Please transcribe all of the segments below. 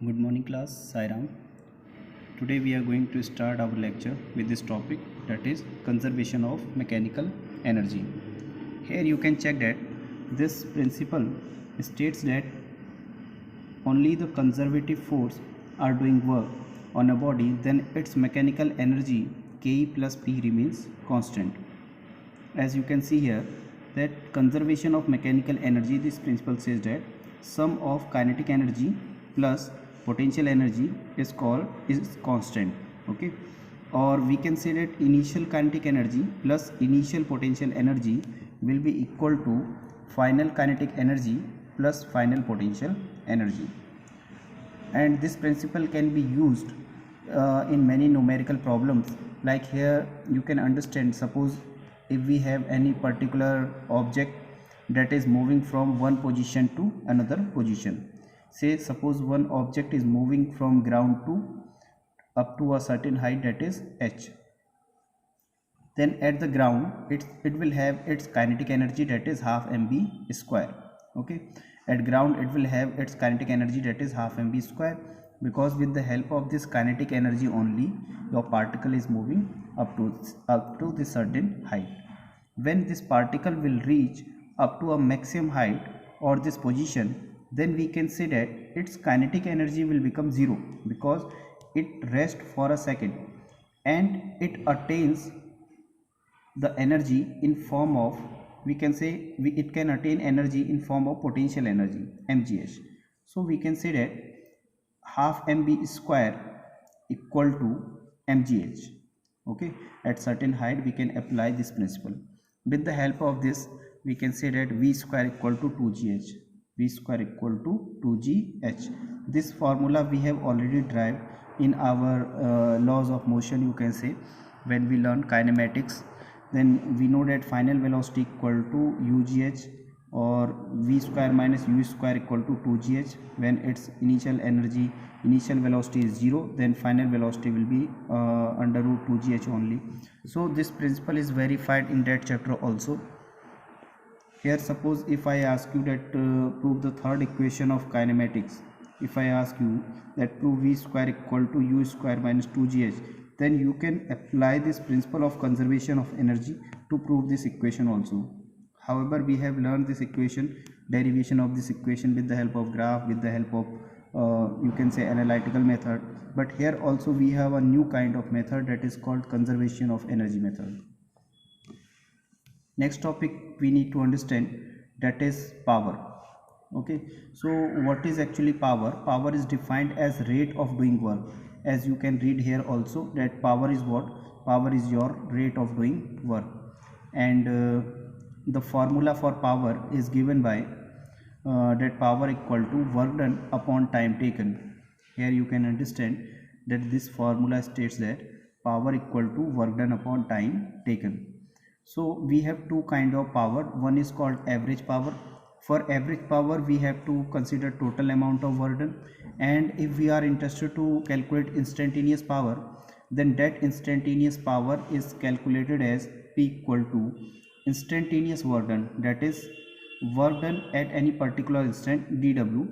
Good morning class, Sairam. Today we are going to start our lecture with this topic, that is conservation of mechanical energy. Here you can check that this principle states that only the conservative force are doing work on a body, then its mechanical energy Ke plus P remains constant. As you can see here, that conservation of mechanical energy, this principle says that sum of kinetic energy plus potential energy is constant. Okay, or we can say that initial kinetic energy plus initial potential energy will be equal to final kinetic energy plus final potential energy. And this principle can be used in many numerical problems. Like here you can understand, suppose if we have any particular object that is moving from one position to another position, say suppose one object is moving from ground to up to a certain height, that is h, then at the ground it will have its kinetic energy, that is half mv square. Okay, at ground it will have its kinetic energy, that is half mv square, because with the help of this kinetic energy only your particle is moving up to this certain height. When this particle will reach up to a maximum height or this position, then we can say that its kinetic energy will become zero, because it rests for a second and it attains the energy in form of, we can say it can attain energy in form of potential energy mgh. So we can say that half mv square equal to mgh. Okay, at certain height we can apply this principle. With the help of this we can say that v square equal to 2gh, v square equal to 2gh. This formula we have already derived in our laws of motion, you can say, when we learn kinematics. Then we know that final velocity equal to ugh, or v square minus u square equal to 2gh. when its initial velocity is 0, then final velocity will be under root 2gh only. So this principle is verified in that chapter also. Here suppose if I ask you that prove the third equation of kinematics, if I ask you that prove v square equal to u square minus 2gh, then you can apply this principle of conservation of energy to prove this equation also. However, we have learned this equation, derivation of this equation, with the help of graph, with the help of you can say analytical method. But here also we have a new kind of method, that is called conservation of energy method. Next topic we need to understand, that is power. Okay, so what is actually power? Power is defined as rate of doing work. As you can read here also, that power is what? Power is your rate of doing work. And the formula for power is given by that power equal to work done upon time taken. Here you can understand that this formula states that power equal to work done upon time taken. So we have two kind of power. One is called average power. For average power we have to consider total amount of work done, and if we are interested to calculate instantaneous power, then that instantaneous power is calculated as P equal to instantaneous work done, that is work done at any particular instant, dw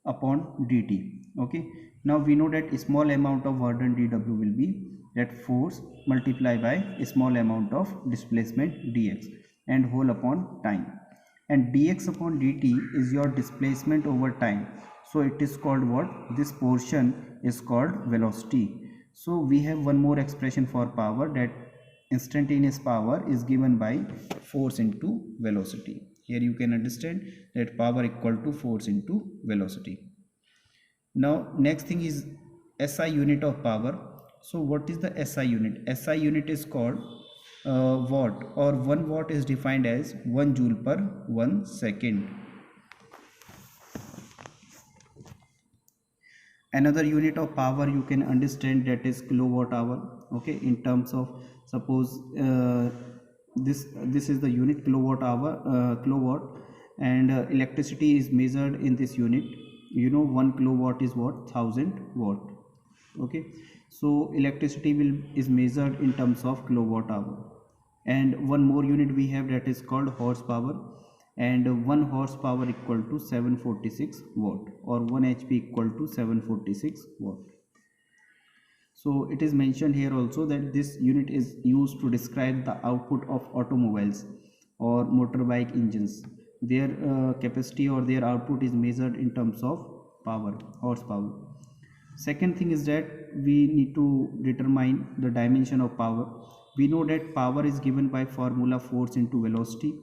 upon dt. Okay, now we know that small amount of work done, dw, will be that force multiplied by a small amount of displacement, dx, and whole upon time. And dx upon dt is your displacement over time, so it is called what? This portion is called velocity. So we have one more expression for power, that instantaneous power is given by force into velocity. Here you can understand that power equal to force into velocity. Now next thing is SI unit of power. So what is the SI unit? SI unit is called watt, or 1 watt is defined as 1 joule per 1 second. Another unit of power you can understand, that is kilowatt hour. Okay, in terms of, suppose this is the unit kilowatt hour, kilowatt, and electricity is measured in this unit. You know 1 kilowatt is what? 1000 watt. Okay, so electricity is measured in terms of kilowatt hour. And one more unit we have, that is called horsepower, and 1 horsepower equal to 746 watt, or 1 HP equal to 746 watt. So it is mentioned here also that this unit is used to describe the output of automobiles or motorbike engines. Their capacity or their output is measured in terms of power, horsepower. Second thing is that we need to determine the dimension of power. We know that power is given by formula force into velocity.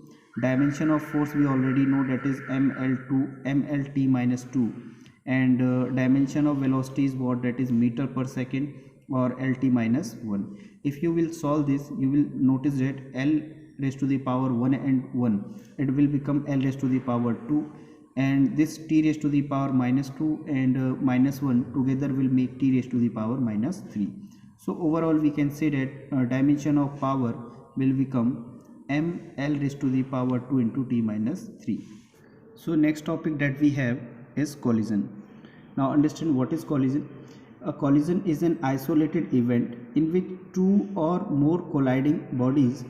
Dimension of force we already know, that is mlt minus 2, and dimension of velocity is what, that is meter per second, or lt minus 1. If you will solve this, you will notice that L raised to the power 1 and 1, it will become L raised to the power 2, and this t raised to the power minus 2 and minus 1 together will make t raised to the power minus 3. So overall we can say that dimension of power will become m L raised to the power 2 into t minus 3. So next topic that we have is collision. Now understand what is collision. A collision is an isolated event in which two or more colliding bodies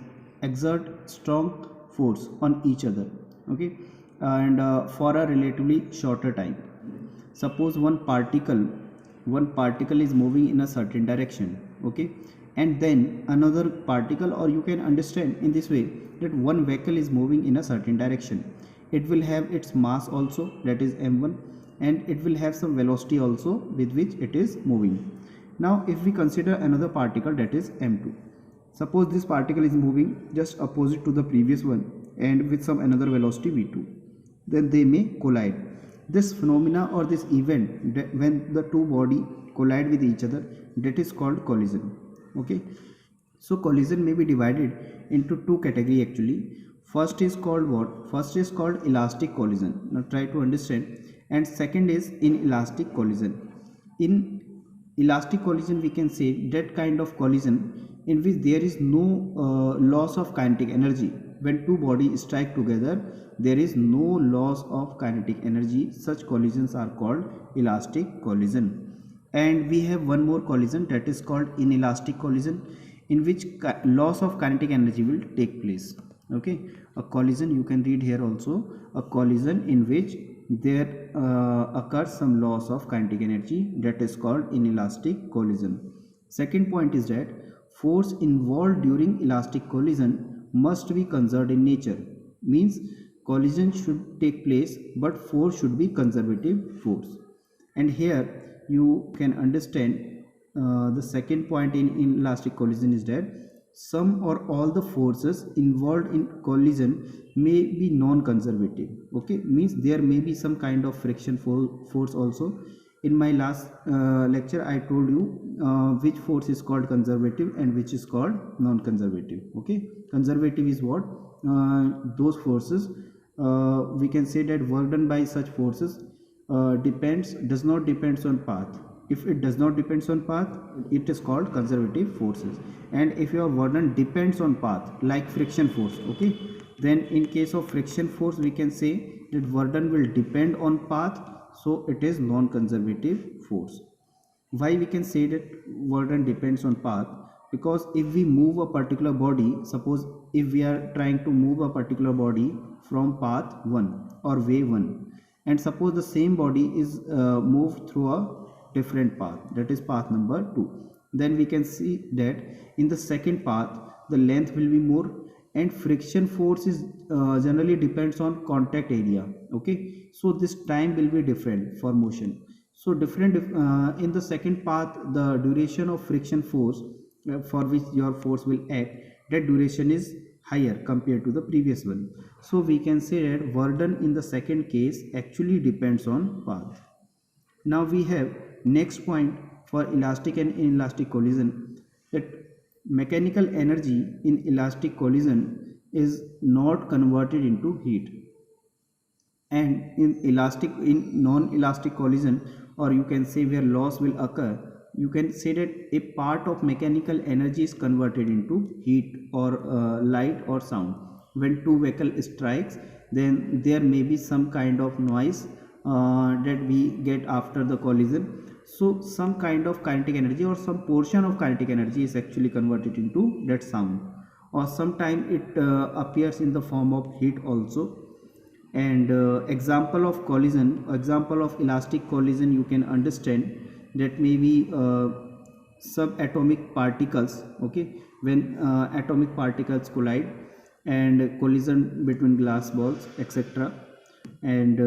exert strong force on each other, okay, and for a relatively shorter time. Suppose one particle is moving in a certain direction, okay, and then another particle, or you can understand in this way that one vehicle is moving in a certain direction. It will have its mass also, that is m1, and it will have some velocity also with which it is moving. Now if we consider another particle, that is m2. Suppose this particle is moving just opposite to the previous one and with some another velocity v2, then they may collide. This phenomena or this event, when the two body collide with each other, that is called collision, okay. So collision may be divided into two categories actually. First is called what? First is called elastic collision. Now try to understand. And second is inelastic collision. In elastic collision we can say that kind of collision in which there is no loss of kinetic energy. When two bodies strike together, there is no loss of kinetic energy. Such collisions are called elastic collision. And we have one more collision, that is called inelastic collision, in which loss of kinetic energy will take place, okay. A collision, you can read here also, a collision in which there occurs some loss of kinetic energy, that is called inelastic collision. Second point is that force involved during elastic collision must be conserved in nature. Means collision should take place but force should be conservative force. And here you can understand the second point in inelastic collision is that some or all the forces involved in collision may be non-conservative, okay. Means there may be some kind of friction force also. In my last lecture I told you which force is called conservative and which is called non-conservative, okay. Conservative is what? Those forces, we can say that work done by such forces does not depends on path. If it does not depends on path, it is called conservative forces. And if your work done depends on path, like friction force, okay, then in case of friction force we can say that work done will depend on path, so it is non-conservative force. Why we can say that work done depends on path? Because if we move a particular body, suppose if we are trying to move a particular body from path 1 or way 1, and suppose the same body is moved through a different path, that is path number 2, then we can see that in the second path the length will be more, and friction force is generally depends on contact area, okay. So this time will be different for motion. So different in the second path, the duration of friction force for which your force will act, that duration is higher compared to the previous one. So we can say that work done in the second case actually depends on path. Now we have next point for elastic and inelastic collision, that mechanical energy in elastic collision is not converted into heat, and in non-elastic collision, or you can say where loss will occur, you can say that a part of mechanical energy is converted into heat or light or sound. When two vehicles strikes, then there may be some kind of noise that we get after the collision. So some kind of kinetic energy or some portion of kinetic energy is actually converted into that sound, or sometimes it appears in the form of heat also. And example of elastic collision you can understand, that may be subatomic particles. Okay, when atomic particles collide and collision between glass balls, etc. And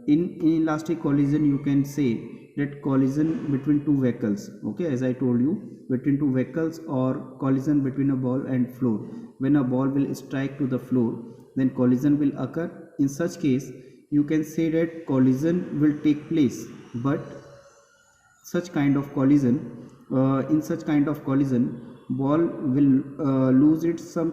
in elastic collision you can say that collision between two vehicles, okay, as I told you, between two vehicles, or collision between a ball and floor. When a ball will strike to the floor, then collision will occur. In such case you can say that collision will take place, but such kind of collision in such kind of collision, ball will lose its some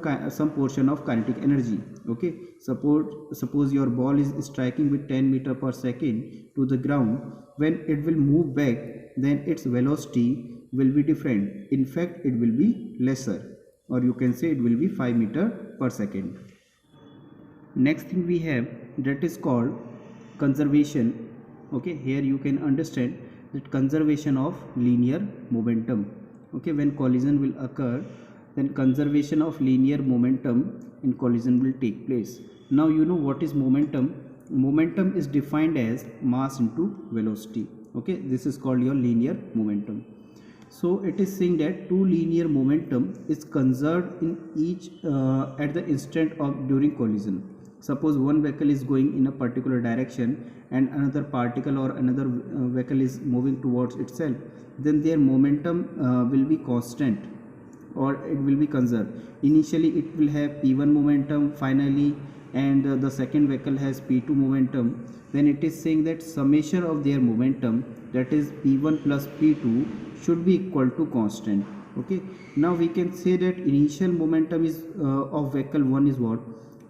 portion of kinetic energy. Okay, suppose your ball is striking with 10 meter per second to the ground. When it will move back, then its velocity will be different. In fact, it will be lesser, or you can say it will be 5 meter per second. Next thing we have, that is called conservation. Okay, here you can understand that conservation of linear momentum. Okay, when collision will occur, then conservation of linear momentum in collision will take place. Now you know what is momentum. Momentum is defined as mass into velocity. Okay, this is called your linear momentum. So it is saying that two linear momentum is conserved in each at the instant of during collision. Suppose one vehicle is going in a particular direction and another particle or another vehicle is moving towards itself, then their momentum will be constant, or it will be conserved. Initially it will have p1 momentum finally, and the second vehicle has p2 momentum. Then it is saying that summation of their momentum, that is p1 plus p2, should be equal to constant. Okay, now we can say that initial momentum is of vehicle 1 is what,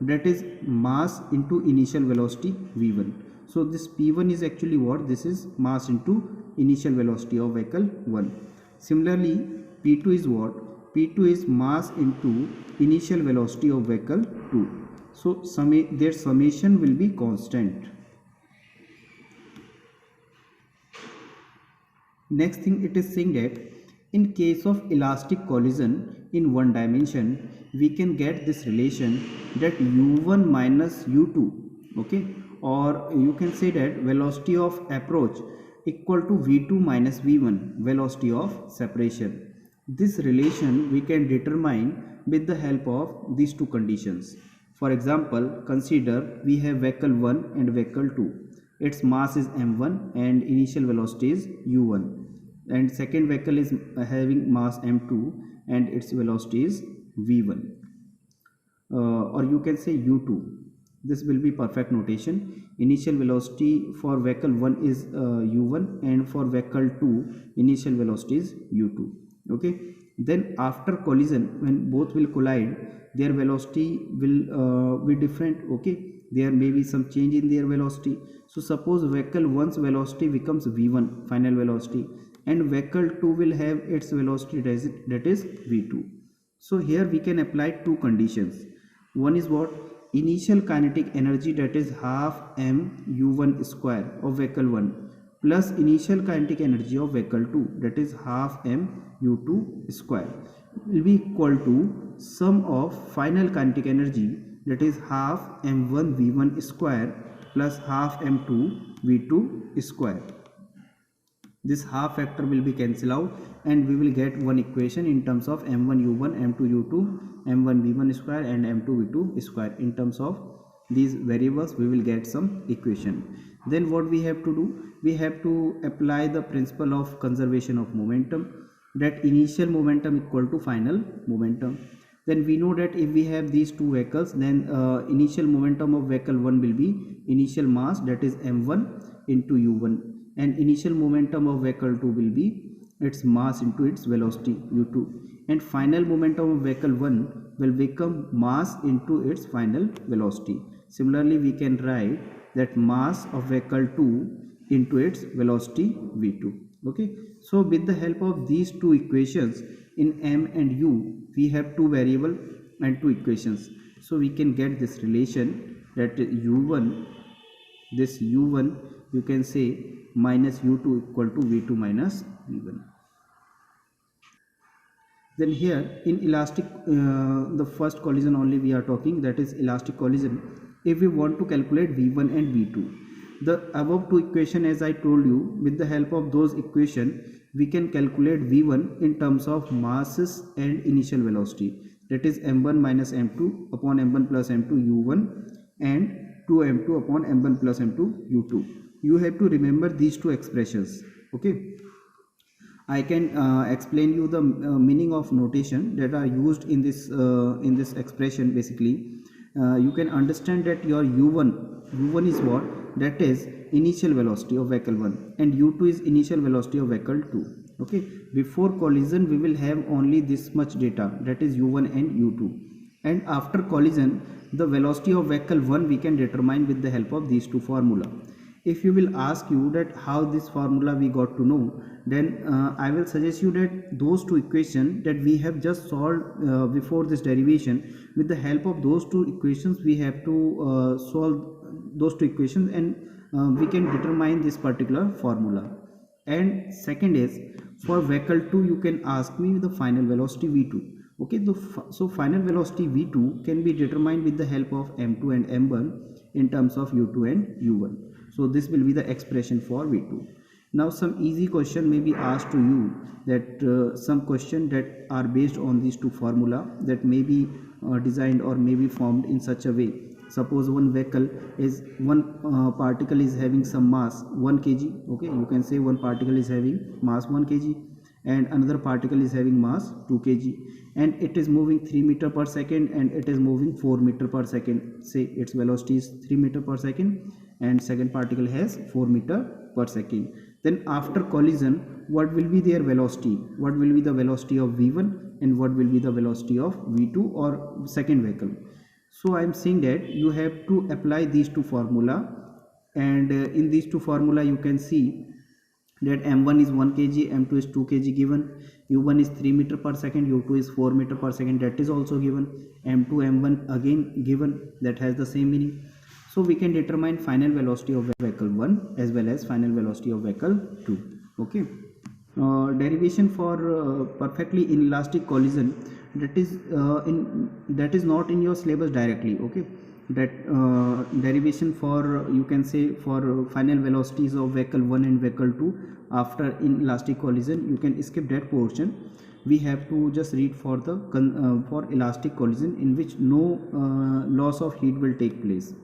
that is mass into initial velocity v1. So this p1 is actually what, this is mass into initial velocity of vehicle 1. Similarly p2 is what, p2 is mass into initial velocity of vehicle 2. So their summation will be constant. Next thing, it is saying that in case of elastic collision in one dimension, we can get this relation that u1 minus u2. Okay, or you can say that velocity of approach equal to v2 minus v1 velocity of separation. This relation we can determine with the help of these two conditions. For example, consider we have vehicle 1 and vehicle 2. Its mass is m1 and initial velocity is u1, and second vehicle is having mass m2 and its velocity is v1, or you can say u2. This will be perfect notation. Initial velocity for vehicle 1 is u1, and for vehicle 2 initial velocity is u2. Okay, then after collision, when both will collide, their velocity will be different. Okay, there may be some change in their velocity. So suppose vehicle 1's velocity becomes v1 final velocity, and vehicle 2 will have its velocity that is v2. So here we can apply two conditions. One is what, initial kinetic energy, that is half m u1 square of vehicle 1 plus initial kinetic energy of vehicle 2, that is half m u2 square, will be equal to sum of final kinetic energy, that is half m1 v1 square plus half m2 v2 square. This half factor will be cancelled out, and we will get one equation in terms of m1 u1, m2 u2, m1 v1 square and m2 v2 square. In terms of these variables we will get some equation. Then what we have to do, we have to apply the principle of conservation of momentum, that initial momentum equal to final momentum. Then we know that if we have these two vehicles, then initial momentum of vehicle 1 will be initial mass, that is m1 into u1, and initial momentum of vehicle 2 will be its mass into its velocity u2, and final momentum of vehicle 1 will become mass into its final velocity. Similarly we can write that mass of vehicle 2 into its velocity v2. Okay, so with the help of these two equations, in m and u we have two variable and two equations, so we can get this relation that u1, this u1 you can say minus u2 equal to v2 minus v1. Then here in elastic, the first collision only we are talking, that is elastic collision. if we want to calculate V1 and V2. The above two equation, as I told you, with the help of those equation we can calculate V1 in terms of masses and initial velocity, that is m1 minus m2 upon m1 plus m2 u1 and 2m2 upon m1 plus m2 u2. You have to remember these two expressions. Okay, I can explain you the meaning of notation that are used in this expression. Basically, you can understand that your u1 is what? That is initial velocity of vehicle 1, and u2 is initial velocity of vehicle 2. Okay, before collision we will have only this much data, that is u1 and u2, and after collision the velocity of vehicle 1 we can determine with the help of these two formula. If you will ask you that how this formula we got to know, then I will suggest you that those two equations that we have just solved before this derivation, with the help of those two equations we have to solve those two equations, and we can determine this particular formula. And second is, for vehicle 2 you can ask me the final velocity V2. Okay, so final velocity V2 can be determined with the help of m2 and m1 in terms of u2 and u1. So this will be the expression for V2. Now some easy question may be asked to you, that some question that are based on these two formula that may be designed or may be formed in such a way. Suppose one vehicle is, one particle is having some mass 1 kg. Okay, you can say one particle is having mass 1 kg and another particle is having mass 2 kg, and it is moving 3 meter per second and it is moving 4 meter per second. Say its velocity is 3 meter per second and second particle has 4 meter per second. Then after collision, what will be their velocity? What will be the velocity of V1 and what will be the velocity of V2 or second vehicle? So I am saying that you have to apply these two formula, and in these two formula you can see that m1 is 1 kg, m2 is 2 kg given, u1 is 3 meter per second, u2 is 4 meter per second, that is also given, m2 m1 again given, that has the same meaning. So we can determine final velocity of vehicle 1 as well as final velocity of vehicle 2. Okay, derivation for perfectly inelastic collision, that is not in your syllabus directly. Okay, that derivation for, you can say, for final velocities of vehicle 1 and vehicle 2 after inelastic collision, you can skip that portion. We have to just read for the for elastic collision in which no loss of heat will take place.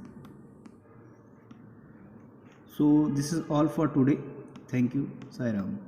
So this is all for today. Thank you. Sai Ram.